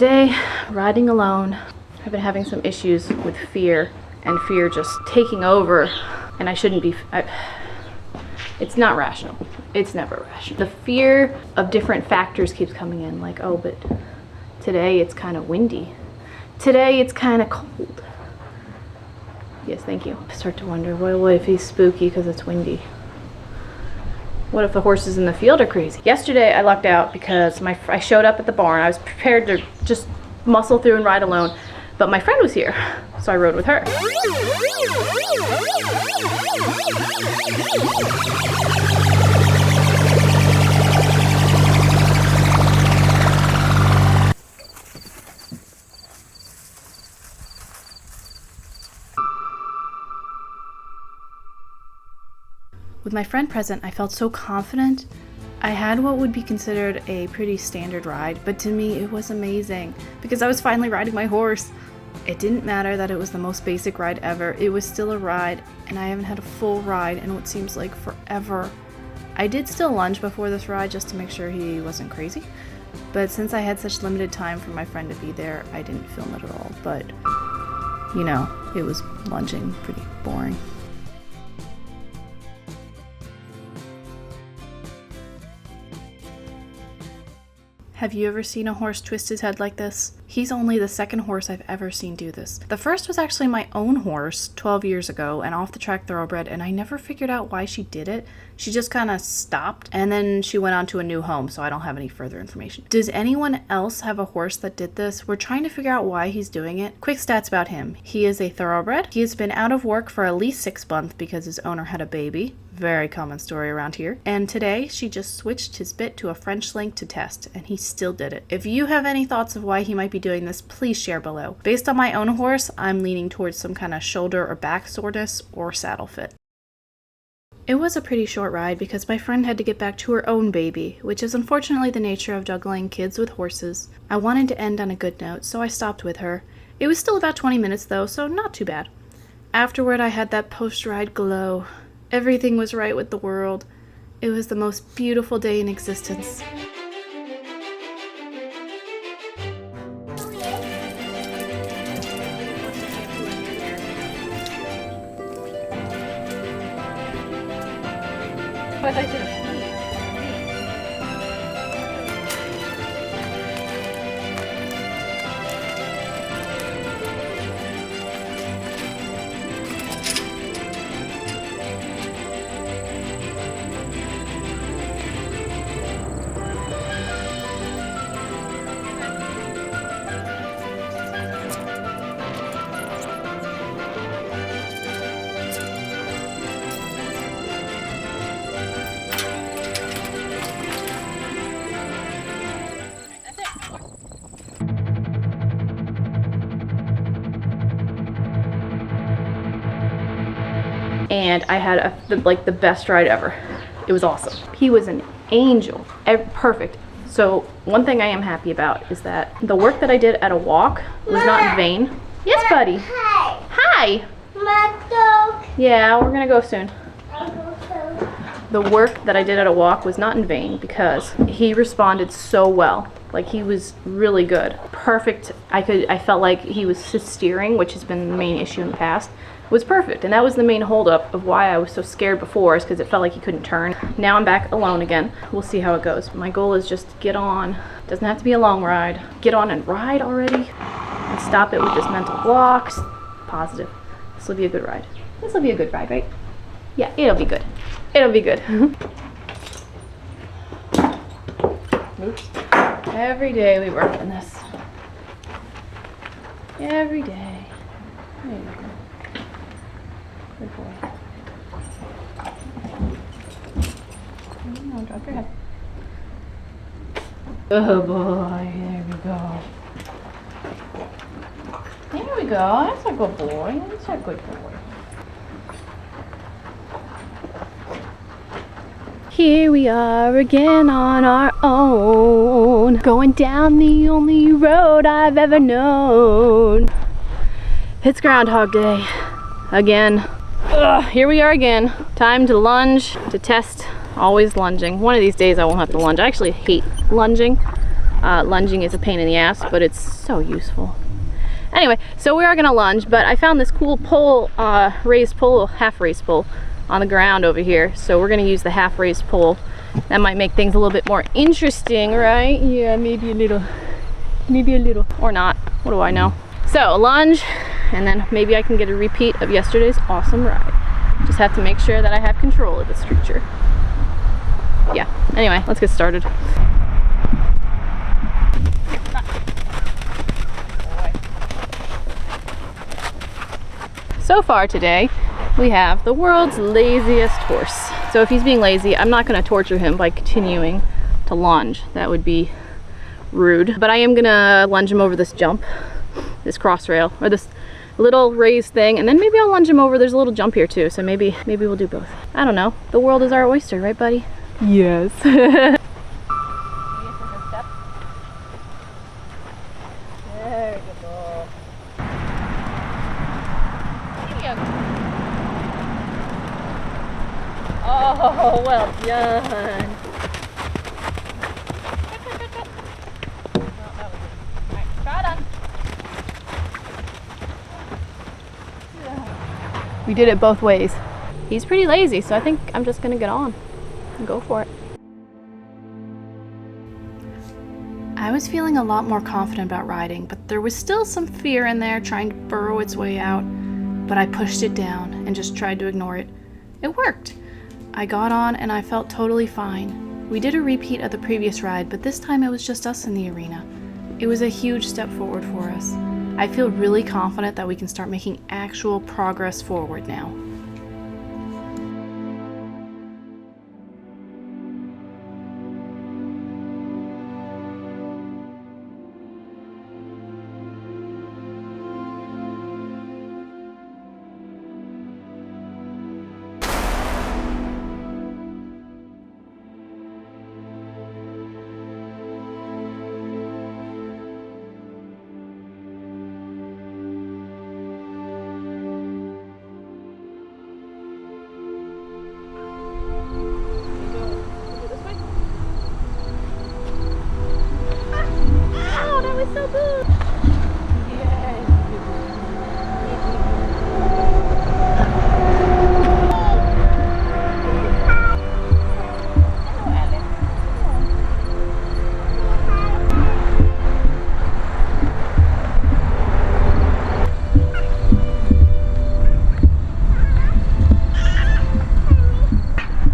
Today, riding alone, I've been having some issues with fear, and fear just taking over, and I shouldn't be, it's not rational. It's never rational. The fear of different factors keeps coming in, like, oh, but today it's kind of windy. Today it's kind of cold. Yes, thank you. I start to wonder, what if he's spooky because it's windy? What if the horses in the field are crazy? Yesterday I lucked out because I showed up at the barn. I was prepared to just muscle through and ride alone, but my friend was here, so I rode with her. With my friend present, I felt so confident. I had what would be considered a pretty standard ride, but to me it was amazing because I was finally riding my horse. It didn't matter that it was the most basic ride ever. It was still a ride, and I haven't had a full ride in what seems like forever. I did still lunge before this ride just to make sure he wasn't crazy, but since I had such limited time for my friend to be there, I didn't film it at all. But, you know, it was lunging pretty boring. Have you ever seen a horse twist his head like this? He's only the second horse I've ever seen do this. The first was actually my own horse 12 years ago, an off-the-track thoroughbred, and I never figured out why she did it. She just kind of stopped, and then she went on to a new home, so I don't have any further information. Does anyone else have a horse that did this? We're trying to figure out why he's doing it. Quick stats about him. He is a thoroughbred. He has been out of work for at least 6 months because his owner had a baby. Very common story around here. And today, she just switched his bit to a French link to test, and he still did it. If you have any thoughts of why he might be doing this, please share below. Based on my own horse, I'm leaning towards some kind of shoulder or back soreness or saddle fit. It was a pretty short ride because my friend had to get back to her own baby, which is unfortunately the nature of juggling kids with horses. I wanted to end on a good note, so I stopped with her. It was still about 20 minutes though, so not too bad. Afterward, I had that post-ride glow. Everything was right with the world. It was the most beautiful day in existence. But I did it. And I had the best ride ever. It was awesome. He was an angel. Perfect. So one thing I am happy about is that the work that I did at a walk was not in vain. Yes, buddy. Hi. Hi. Dog. Yeah, we're gonna go soon. The work that I did at a walk was not in vain because he responded so well. Like, he was really good. Perfect. I felt like he was steering, which has been the main issue in the past, was perfect. And that was the main holdup of why I was so scared before, is because it felt like he couldn't turn. Now I'm back alone again. We'll see how it goes. My goal is just to get on. Doesn't have to be a long ride. Get on and ride already and stop it with this mental blocks. Positive. This will be a good ride. This will be a good ride, right? Yeah, it'll be good. It'll be good. Oops. Every day we work on this. Every day. There you go. Good boy. No, drop your head. Good boy. There we go. There we go. That's a good boy. That's a good boy. Here we are again on our own, going down the only road I've ever known. It's Groundhog Day again. Here we are again. Time to lunge, to test. Always lunging. One of these days I won't have to lunge. I actually hate lunging. Lunging is a pain in the ass, but it's so useful. Anyway, so we are gonna lunge, but I found this cool pole, raised pole, half raised pole on the ground over here. So we're gonna use the half raised pole. That might make things a little bit more interesting, right? Yeah, maybe a little, or not. What do I know? So a lunge, and then maybe I can get a repeat of yesterday's awesome ride. Just have to make sure that I have control of this creature. Yeah, anyway, let's get started. So far today, we have the world's laziest horse. So if he's being lazy, I'm not gonna torture him by continuing to lunge. That would be rude. But I am gonna lunge him over this jump, this cross rail, or this little raised thing, and then maybe I'll lunge him over. There's a little jump here too, so maybe we'll do both. I don't know. The world is our oyster, right, buddy? Yes. There we go. Oh, well done. We did it both ways. He's pretty lazy, so I think I'm just gonna get on and go for it. I was feeling a lot more confident about riding, but there was still some fear in there trying to burrow its way out. But I pushed it down and just tried to ignore it. It worked. I got on and I felt totally fine. We did a repeat of the previous ride, but this time it was just us in the arena. It was a huge step forward for us. I feel really confident that we can start making actual progress forward now. So good.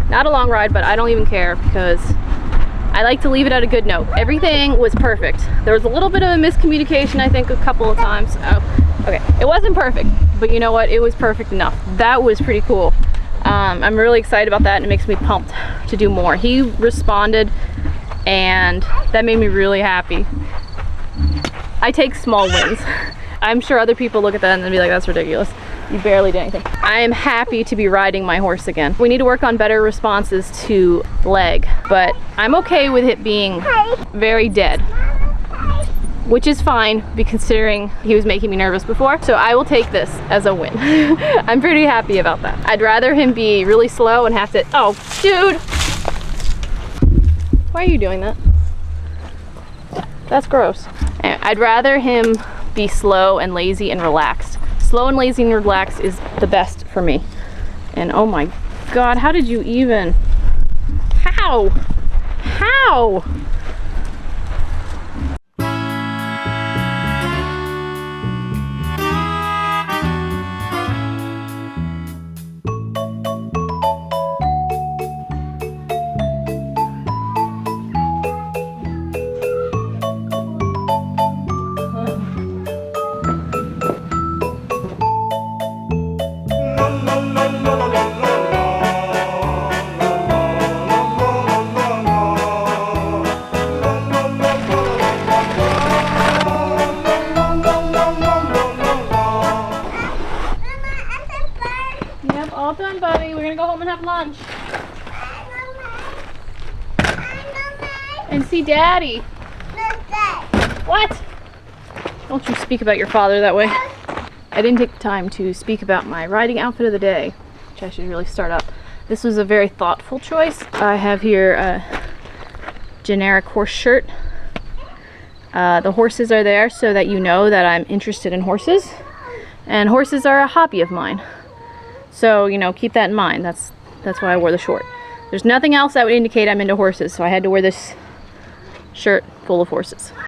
Not a long ride, but I don't even care because I like to leave it at a good note. Everything was perfect. There was a little bit of a miscommunication, I think, a couple of times. Oh, okay. It wasn't perfect, but you know what? It was perfect enough. That was pretty cool. I'm really excited about that, and it makes me pumped to do more. He responded, and that made me really happy. I take small wins. I'm sure other people look at that and they'll be like, that's ridiculous. You barely did anything. I am happy to be riding my horse again. We need to work on better responses to leg, but I'm okay with it being very dead, which is fine considering he was making me nervous before. So I will take this as a win. I'm pretty happy about that. I'd rather him be really slow and have to, oh, dude. Why are you doing that? That's gross. I'd rather him be slow and lazy and relaxed. Slow and lazy and relaxed is the best for me. And oh my God, how did you even? How? How? All done, buddy. We're gonna go home and have lunch. And see Daddy. What? Don't you speak about your father that way. I didn't take the time to speak about my riding outfit of the day, which I should really start up. This was a very thoughtful choice. I have here a generic horse shirt The horses are there so that you know that I'm interested in horses, and horses are a hobby of mine. So, you know, keep that in mind. That's why I wore the short. There's nothing else that would indicate I'm into horses, so I had to wear this shirt full of horses.